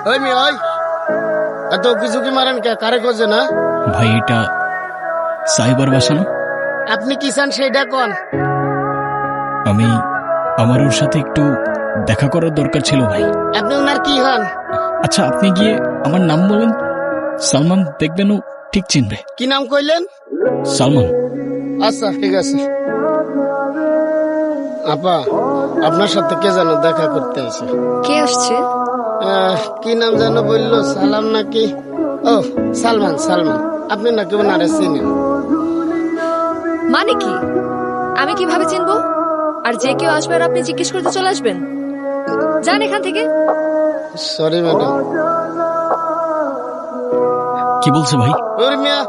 ওই মি ওই এত কিছু কি মারেন কারে করছে না? ভাই এটা সাইবার বাসা না? আপনি কি চান সেইটা কোন? আমি আমার ওর সাথে একটু দেখা করার দরকার ছিল ভাই। আপনি ওনার কি হন? আচ্ছা আপনি গিয়ে আমার নাম বলেন। সালমান, দেখবেন ও ঠিক চিনবে। কি নাম কইলেন? সালমান। আচ্ছা ঠিক আছে। আপা, আপনার সাথে কে যেন দেখা করতে আছে। কে আসছে? কি নাম যেন বললো, সালাম নাকি? ও সালমান। সালমান, আপনি নাকি ওনারে চিনেন? মানে কি? আমি কিভাবে চিনবো? আর যে কেউ আসবে আর আপনি জিজ্ঞেস করতে চলে আসবেন? যান এখান থেকে। Sorry madam. কি বলছে ভাই? ওর মিয়া,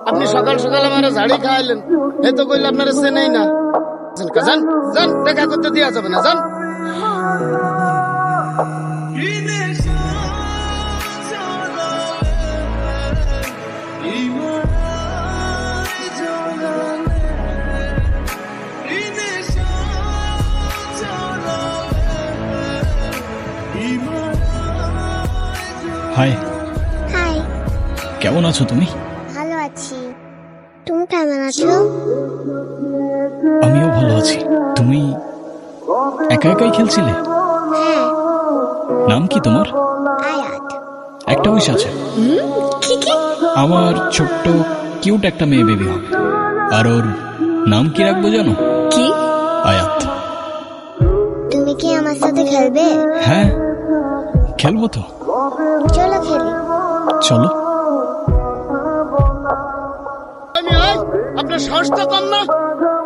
আপনি সকাল সকাল আমার ঝাড়ি খাওয়াইলেন, এ তো কইলে আপনারা চেনেই না। যান যান, দেখা করতে দেওয়া যাবে না, যান। হাই, হাই, কেমন আছো তুমি? ভালো আছি। তুমি কেমন আছো? আমিও ভালো আছি। তুমি একা একাই খেলছিলে? হ্যাঁ, নাম কি তোমার? আয়াত। একটা উইশ আছে। কি কি? আমার ছোট্ট কিউট একটা মেয়ে বেবি হবে, আর ওর নাম কি রাখবো জানো? কি? আয়াত। তুমি কি আমার সাথে খেলবে? হ্যাঁ, খেলবো তো। চলো খেলি। চলো। আপনার সাহস তো কম না,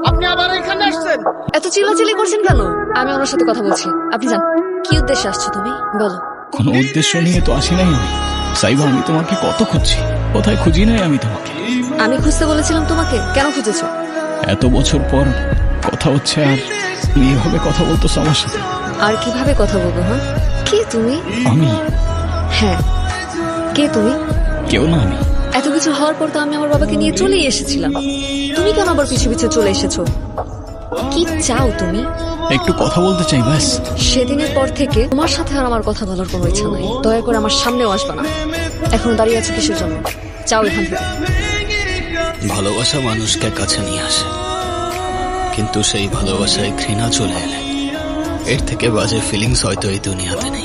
আপনি আবার এখানে আসছেন। এত চিল্লাচিল্লি করছেন কেন? আমি ওনার সাথে কথা বলছি, আপনি যান। কি উদ্দেশ্যে আসছো তুমি, বলো। কোনো উদ্দেশ্য নিয়ে তো আসি নাই আমি। সাইবা, আমি তোমাকে কত খুঁজছি, কোথায় খুঁজি নাই আমি তোমাকে। আমি খুঁজতে বলেছিলাম তোমাকে, কেন খুঁজেছো? এত বছর পর কথা হচ্ছে আর তুমি এভাবে কথা বলতেছো আমার সাথে। আর কিভাবে কথা বলবো? হ্যাঁ, কে তুমি? আমি হ্যাঁ, কে তুমি? কেউ না। আমি এত কিছু হওয়ার পর তো আমি আমার বাবাকে নিয়ে চলেই এসেছিলাম। তুমি কেন আবার পিছু পিছু চলে এসেছো? কি চাও তুমি? একটু কথা বলতে চাই ব্যাস। সেদিনের পর থেকে তোমার সাথে আর আমার কথা বলার কোনো ইচ্ছা নাই। দয়া করে আমার সামনেও আসবে না। এখন দাঁড়িয়ে আছো কিসের জন্য? চাও এখান থেকে। ভালোবাসা মানুষকে কাছে নিয়ে আসে, কিন্তু সেই ভালোবাসায় ঘৃণা চলে এলে এর থেকে বাজে ফিলিংস হয়তো এই দুনিয়াতে নেই।